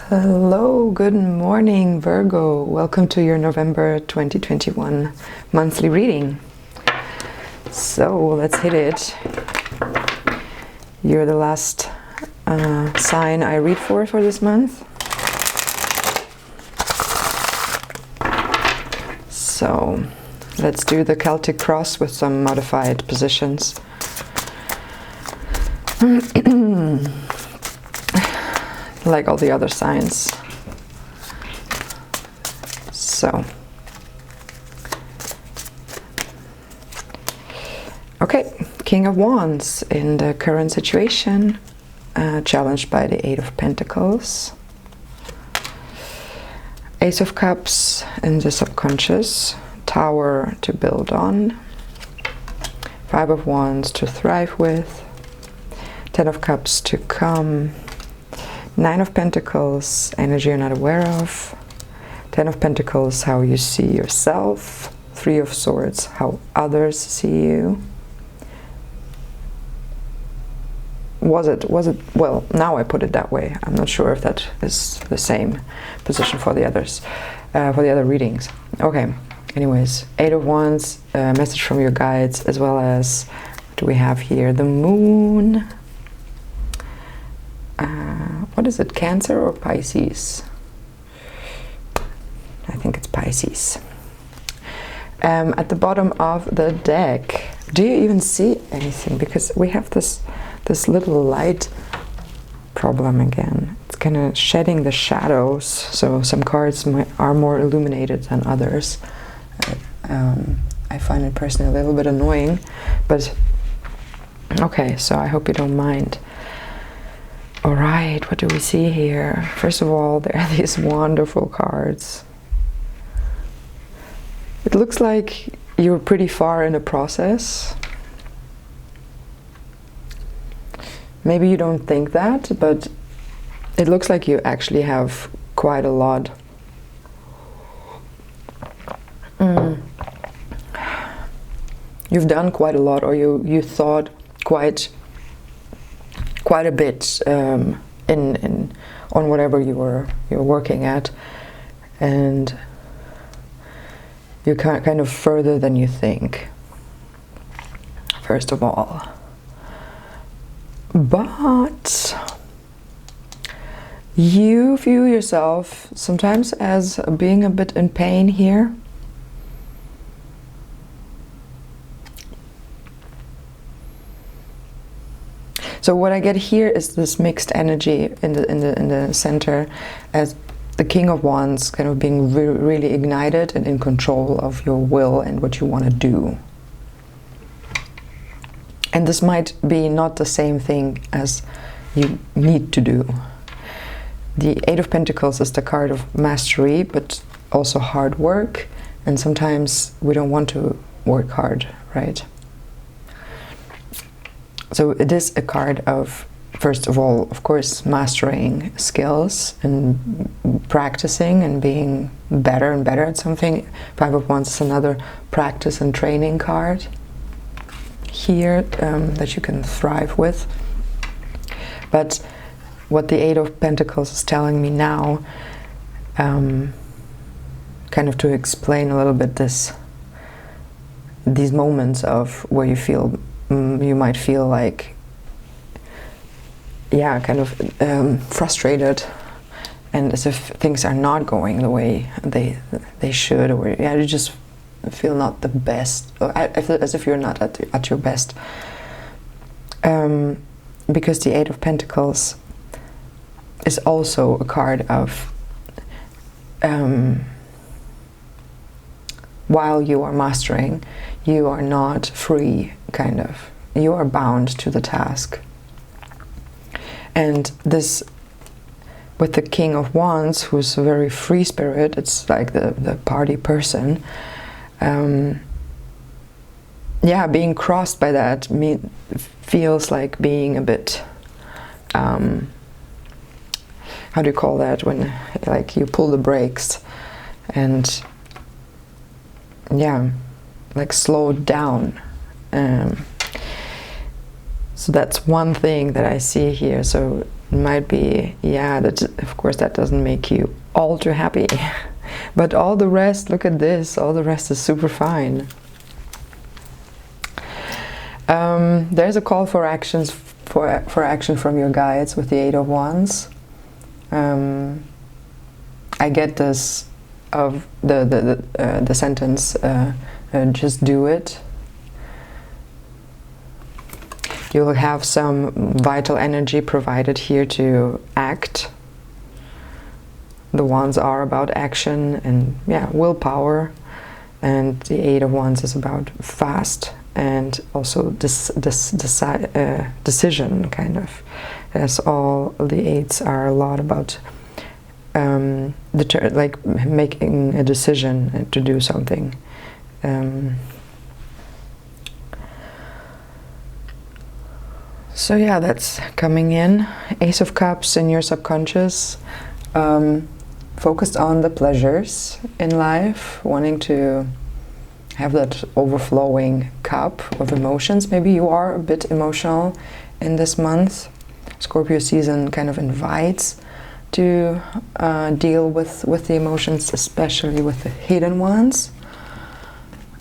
Hello, good morning, Virgo. Welcome to your November 2021 monthly reading. So let's hit it. You're the last sign I read for this month. So let's do the Celtic cross with some modified positions. Like all the other signs. So, okay, King of Wands in the current situation, challenged by the Eight of Pentacles. Ace of Cups in the subconscious, Tower to build on, Five of Wands to thrive with, Ten of Cups to come, Nine of Pentacles, energy you're not aware of, Ten of Pentacles, how you see yourself, Three of Swords, how others see you. Was it, well, now I put it that way. I'm not sure if that is the same position for the others, for the other readings. Okay, anyways, Eight of Wands, message from your guides, as well as, what do we have here? The Moon. What is it, Cancer or Pisces? I think it's Pisces. At the bottom of the deck, do you even see anything? Because we have this little light problem again. It's kind of shedding the shadows, so some cards are more illuminated than others. I find it personally a little bit annoying, but okay, so I hope you don't mind. All right, what do we see here? First of all, there are these wonderful cards. It looks like you're pretty far in the process. Maybe you don't think that, but it looks like you actually have quite a lot. You've done quite a lot, or you thought quite a bit on whatever you're working at, and you're kind of further than you think, first of all. But you view yourself sometimes as being a bit in pain here. So what I get here is this mixed energy in the center, as the King of Wands kind of being really ignited and in control of your will and what you want to do. And this might be not the same thing as you need to do. The Eight of Pentacles is the card of mastery, but also hard work. And sometimes we don't want to work hard, right? So it is a card of, first of all, of course, mastering skills and practicing and being better and better at something. Five of Wands is another practice and training card here that you can thrive with. But what the Eight of Pentacles is telling me now, kind of to explain a little bit these moments of where you feel, you might feel like, yeah, kind of frustrated, and as if things are not going the way they should, or yeah, you just feel not the best, or as if you're not at your best, because the Eight of Pentacles is also a card of while you are mastering, you are not free, kind of. You are bound to the task. And this, with the King of Wands, who's a very free spirit, it's like the party person, yeah, being crossed by that feels like being a bit, how do you call that, when like you pull the brakes and yeah, like slowed down. So that's one thing that I see here. So might be, yeah, that, of course that doesn't make you all too happy. But all the rest, look at this, all the rest is super fine. There's a call for actions, for action from your guides with the Eight of Wands. I get this of the sentence, just do it. You will have some vital energy provided here to act. The Wands are about action and, yeah, willpower, and the Eight of Wands is about fast and also decision, kind of, as all the eights are a lot about like making a decision to do something. So yeah, that's coming in. Ace of Cups in your subconscious, focused on the pleasures in life, wanting to have that overflowing cup of emotions. Maybe you are a bit emotional in this month. Scorpio season kind of invites to deal with the emotions, especially with the hidden ones,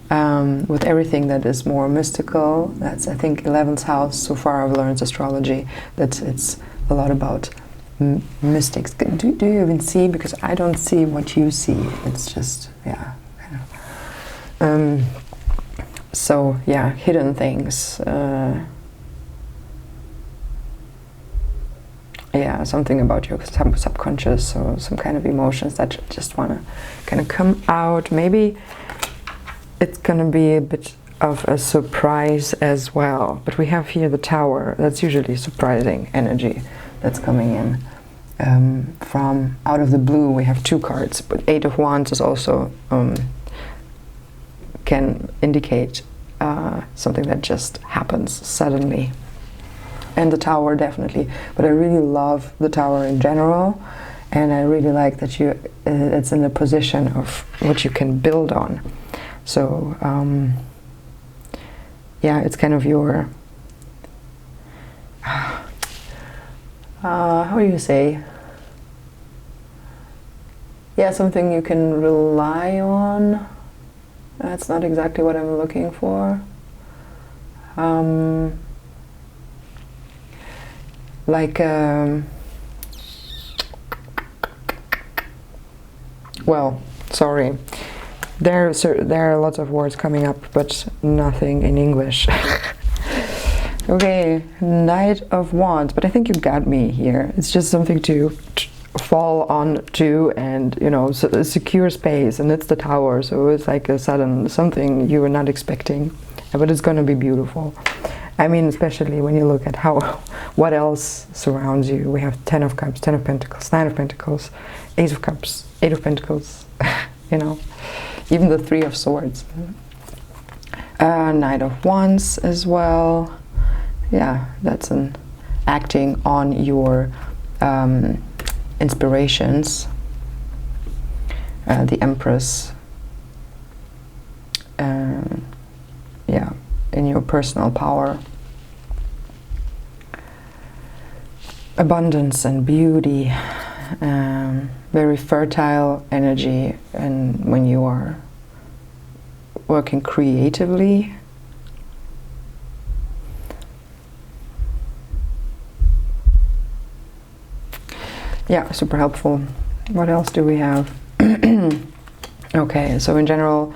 with everything that is more mystical. That's, I think, 11th house. So far I've learned astrology that it's a lot about mystics. Do you even see? Because I don't see what you see. It's just, yeah, kind of. So yeah, hidden things. Yeah, something about your subconscious, or some kind of emotions that just want to kind of come out. Maybe it's going to be a bit of a surprise as well. But we have here the Tower. That's usually surprising energy that's coming in. From out of the blue, we have two cards. But Eight of Wands is also can indicate something that just happens suddenly. And the Tower definitely, but I really love the Tower in general, and I really like that it's in a position of what you can build on. So yeah, it's kind of your how do you say? Yeah, something you can rely on. That's not exactly what I'm looking for. Like, well, sorry. There are lots of words coming up, but nothing in English. Okay, Knight of Wands, but I think you got me here. It's just something to fall on to, and, you know, a secure space, and it's the Tower, so it's like a sudden something you were not expecting, but it's going to be beautiful. I mean, especially when you look at what else surrounds you. We have 10 of Cups, 10 of Pentacles, 9 of Pentacles, Ace of Cups, 8 of Pentacles, you know, even the 3 of Swords. Knight of Wands as well. Yeah, that's an acting on your inspirations. The Empress. Yeah, in your personal power. Abundance and beauty. Very fertile energy, and when you are working creatively. Yeah, super helpful. What else do we have? Okay, so in general,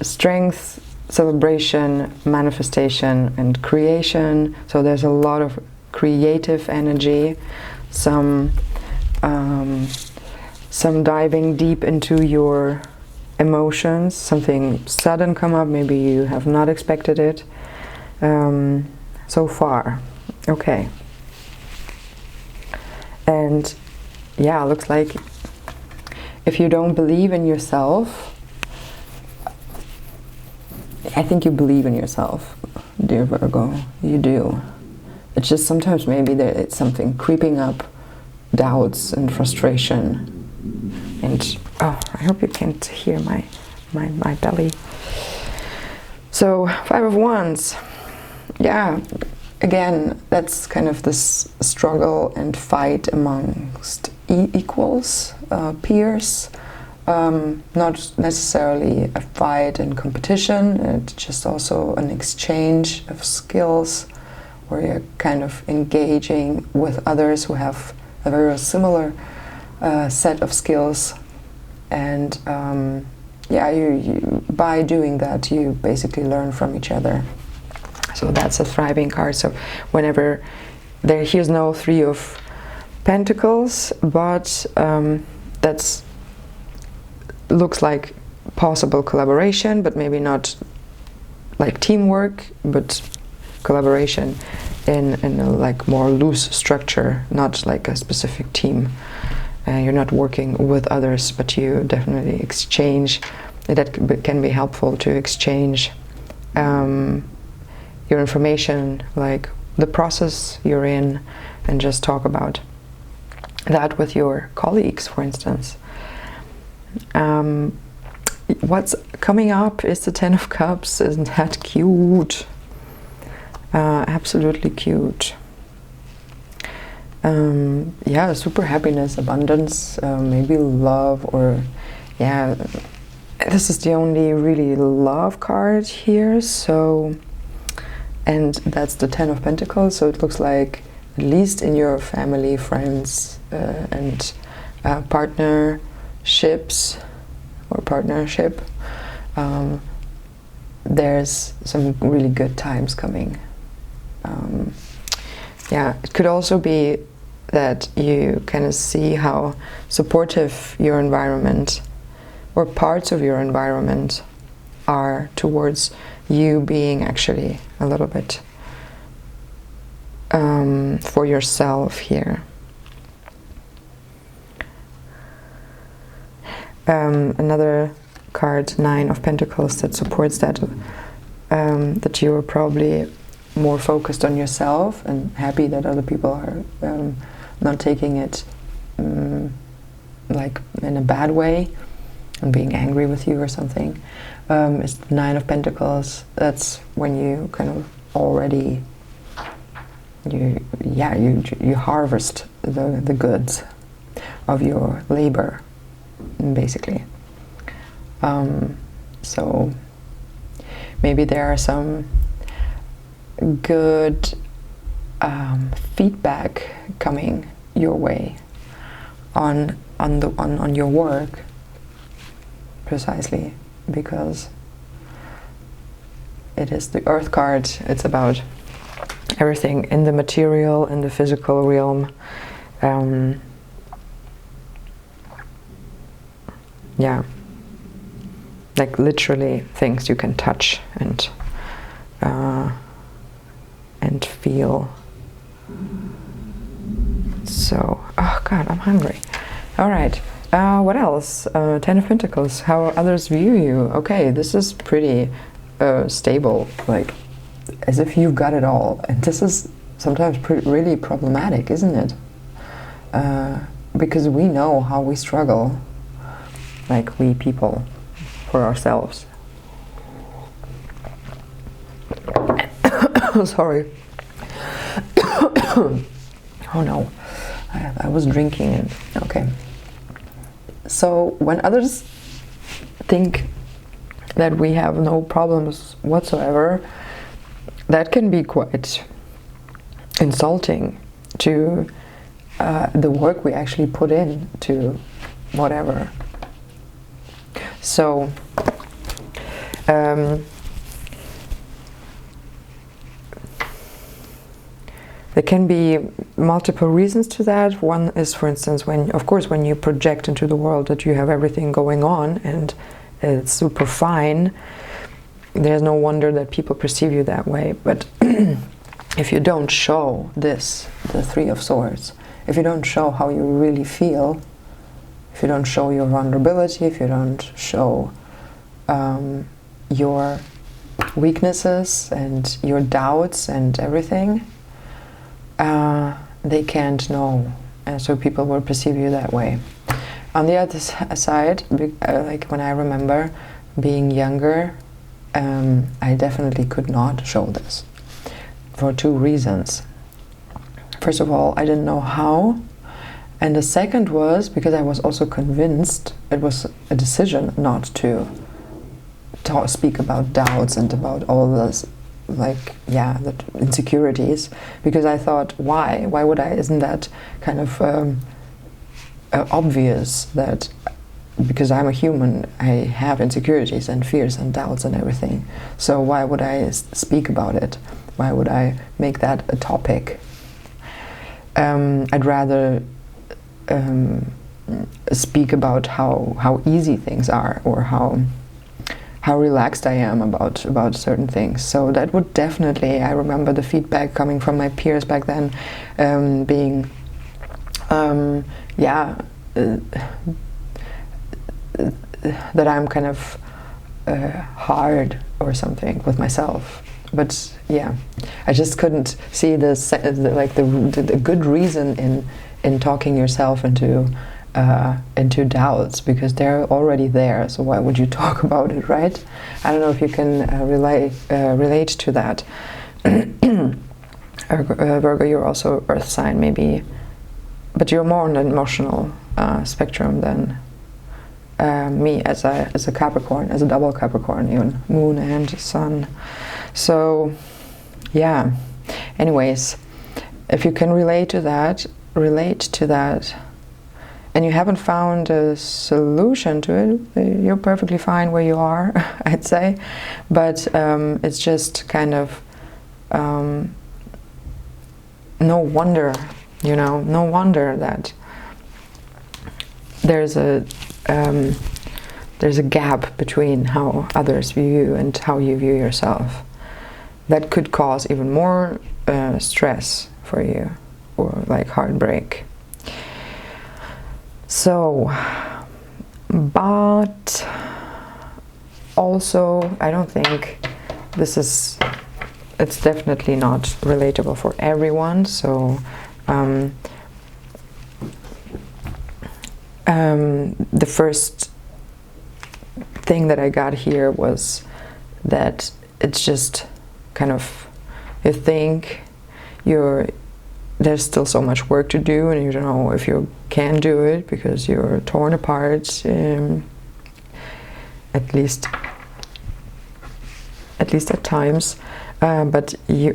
strength, celebration, manifestation, and creation. So there's a lot of creative energy, some diving deep into your emotions, something sudden come up, maybe you have not expected it so far. Okay. And yeah, looks like if you don't believe in yourself, I think you believe in yourself, dear Virgo, you do. It's just sometimes maybe it's something creeping up, doubts and frustration. And oh, I hope you can't hear my belly. So 5 of Wands, yeah, again, that's kind of this struggle and fight amongst equals, peers. Not necessarily a fight and competition, it's just also an exchange of skills where you're kind of engaging with others who have a very similar set of skills. And yeah, you by doing that, you basically learn from each other. So that's a thriving card. So whenever here's no Three of Pentacles, but that's looks like possible collaboration, but maybe not like teamwork, but collaboration in a like more loose structure, not like a specific team. You're not working with others, but you definitely exchange. That can be helpful to exchange your information, like the process you're in, and just talk about that with your colleagues, for instance. What's coming up is the Ten of Cups. Isn't that cute? Absolutely cute. Yeah, super happiness, abundance, maybe love, or yeah, this is the only really love card here. So, and that's the Ten of Pentacles. So it looks like at least in your family, friends, and partnerships or partnership, there's some really good times coming. Yeah, it could also be that you kind of see how supportive your environment or parts of your environment are towards you being actually a little bit for yourself here. Another card, Nine of Pentacles, that supports that, that you are probably more focused on yourself and happy that other people are not taking it like in a bad way and being angry with you or something. It's the Nine of Pentacles. That's when you kind of already you harvest the goods of your labor, basically. So maybe there are some good feedback coming your way on your work, precisely because it is the Earth card. It's about everything in the material, in the physical realm. Yeah, like literally things you can touch and feel. So, oh God, I'm hungry. All right, what else? Ten of Pentacles, how others view you. Okay, this is pretty stable, like as if you've got it all. And this is sometimes really problematic, isn't it? Because we know how we struggle, like we people, for ourselves. Sorry. Oh no, I was drinking and okay. So when others think that we have no problems whatsoever, that can be quite insulting to the work we actually put in to whatever. So there can be multiple reasons to that. One is, for instance, when you project into the world that you have everything going on and it's super fine, there's no wonder that people perceive you that way. But if you don't show this, the Three of Swords, if you don't show how you really feel, if you don't show your vulnerability, if you don't show your weaknesses and your doubts and everything, they can't know, and so people will perceive you that way. On the other side, like when I remember being younger, I definitely could not show this. for two reasons. First of all, I didn't know how, and the second was because I was also convinced it was a decision not to speak about doubts and about all this, like, yeah, the insecurities, because I thought, why would I? Isn't that kind of obvious that because I'm a human, I have insecurities and fears and doubts and everything, so why would I speak about it? Why would I make that a topic? I'd rather speak about how easy things are, or how relaxed I am about certain things. So that would definitely, I remember the feedback coming from my peers back then, being, that I'm kind of hard or something with myself. But yeah, I just couldn't see the good reason in talking yourself into doubts, because they're already there. So why would you talk about it, right? I don't know if you can relate to that. Virgo, you're also Earth sign, maybe, but you're more on the emotional spectrum than me as a Capricorn, as a double Capricorn, even Moon and Sun. So yeah, anyways, if you can relate to that, and you haven't found a solution to it, you're perfectly fine where you are, I'd say. But it's just kind of no wonder that there's a gap between how others view you and how you view yourself. That could cause even more stress for you, or like heartbreak. So, but also I don't think it's definitely not relatable for everyone. So the first thing that I got here was that it's just kind of, you think there's still so much work to do, and you don't know if you can do it because you're torn apart, at least at times. But you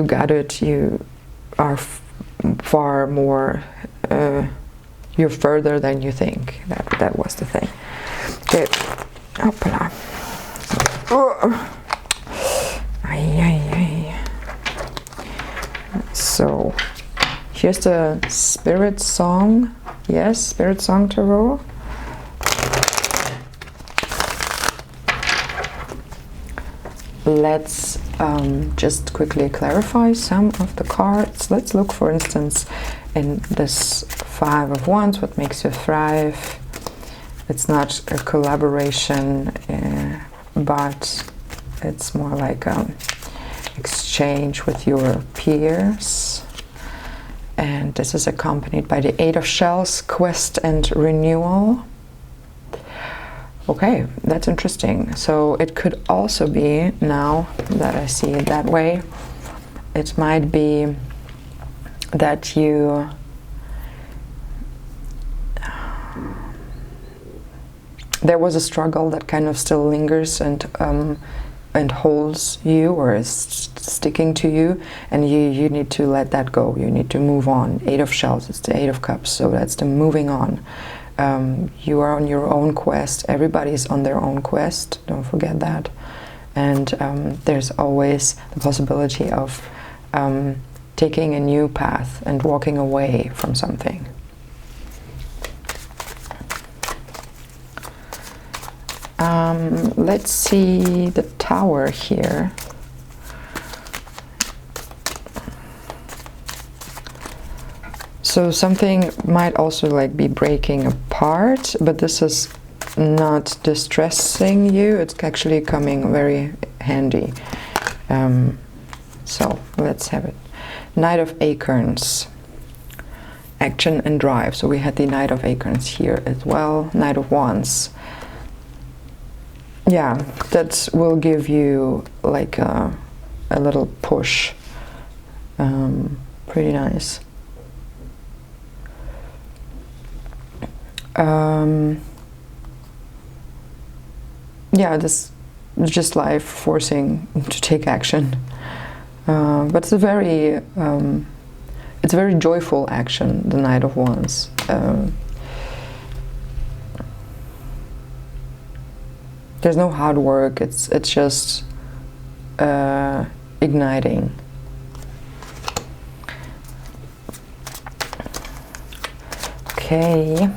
got it. You are far more. You're further than you think. That was the thing. Okay. Hoppla. Oh. So here's the Spiritsong. Yes, Spiritsong tarot. Let's just quickly clarify some of the cards. Let's look, for instance, in this Five of Wands, what makes you thrive. It's not a collaboration, but it's more like exchange with your peers. And this is accompanied by the Eight of Shells, quest and renewal. Okay, that's interesting. So it could also be, now that I see it that way, it might be that there was a struggle that kind of still lingers and holds you, or is sticking to you, and you need to let that go. You need to move on. Eight of Shells, it's the Eight of Cups, so that's the moving on. You are on your own quest. Everybody's on their own quest, don't forget that. And there's always the possibility of taking a new path and walking away from something. Let's see the Tower here. So something might also like be breaking apart, but this is not distressing you. It's actually coming very handy. So let's have it. Knight of Acorns. Action and drive. So we had the Knight of Acorns here as well. Knight of Wands. yeah, that will give you like a little push. Pretty nice. Yeah, this is just life forcing to take action. But it's a very joyful action, the Knight of Wands. There's no hard work. It's just igniting. Okay.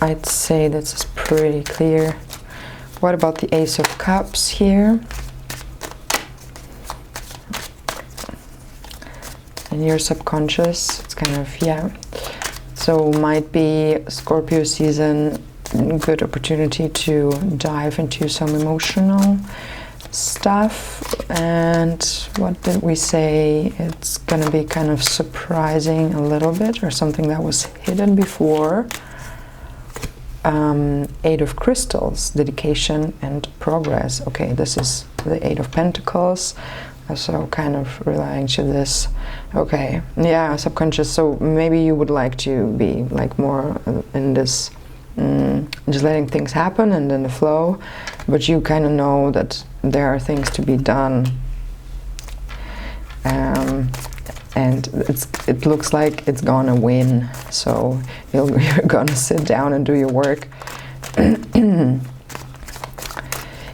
I'd say this is pretty clear. What about the Ace of Cups here? In your subconscious, it's kind of, yeah. So might be Scorpio season, good opportunity to dive into some emotional stuff. And what did we say? It's gonna be kind of surprising a little bit, or something that was hidden before. Eight of Crystals, dedication and progress. Okay, this is the Eight of Pentacles. So kind of relying to this. Okay, yeah, subconscious. So maybe you would like to be like more in this, just letting things happen and in the flow, but you kind of know that there are things to be done. And it looks like it's gonna win. So you're gonna sit down and do your work.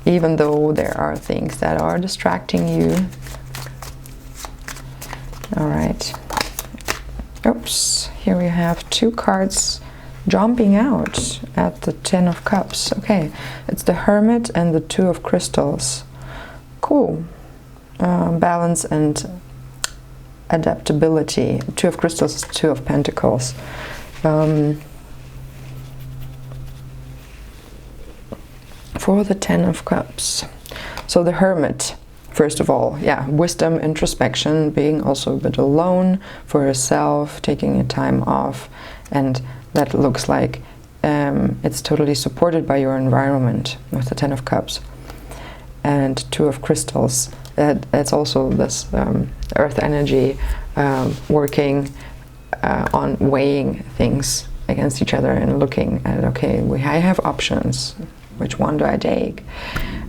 Even though there are things that are distracting you. All right. Oops, here we have two cards jumping out at the Ten of Cups. Okay, it's the Hermit and the Two of Crystals. Cool. Balance and adaptability. Two of Crystals is Two of Pentacles. For the Ten of Cups. So the Hermit, first of all, yeah, wisdom, introspection, being also a bit alone for yourself, taking a time off, and that looks like it's totally supported by your environment with the Ten of Cups. And Two of Crystals, it's also this earth energy working on weighing things against each other and looking at, okay, I have options. Which one do I take?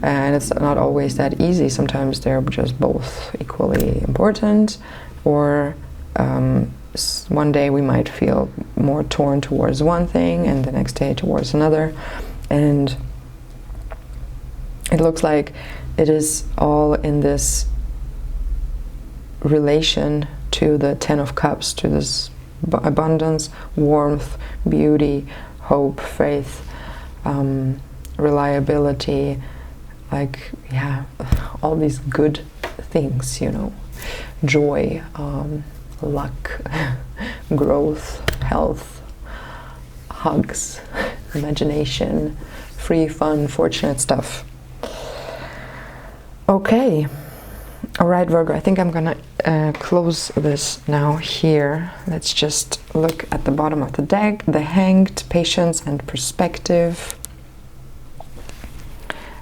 And it's not always that easy. Sometimes they're just both equally important, or one day we might feel more torn towards one thing and the next day towards another. And it looks like it is all in this relation to the Ten of Cups, to this abundance, warmth, beauty, hope, faith, reliability, like, yeah, all these good things, you know, joy, luck, growth, health, hugs, imagination, free, fun, fortunate stuff. Okay, all right, Virgo, I think I'm gonna close this now here. Let's just look at the bottom of the deck. The Hanged, patience and perspective.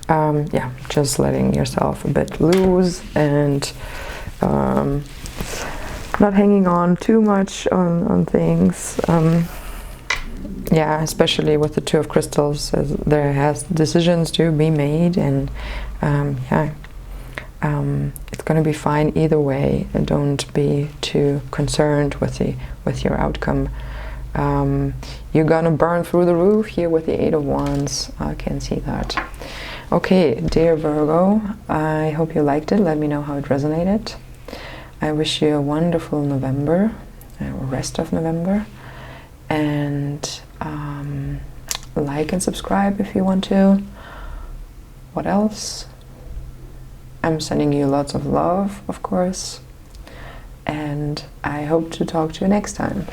Yeah, just letting yourself a bit loose and not hanging on too much on things. Yeah, especially with the Two of Crystals, there has decisions to be made, and yeah, it's going to be fine either way. And don't be too concerned with your outcome. You're gonna burn through the roof here with the Eight of Wands. I can see that. Okay, dear Virgo, I hope you liked it. Let me know how it resonated. I wish you a wonderful November, rest of November, and like and subscribe if you want to. What else? I'm sending you lots of love, of course, and I hope to talk to you next time.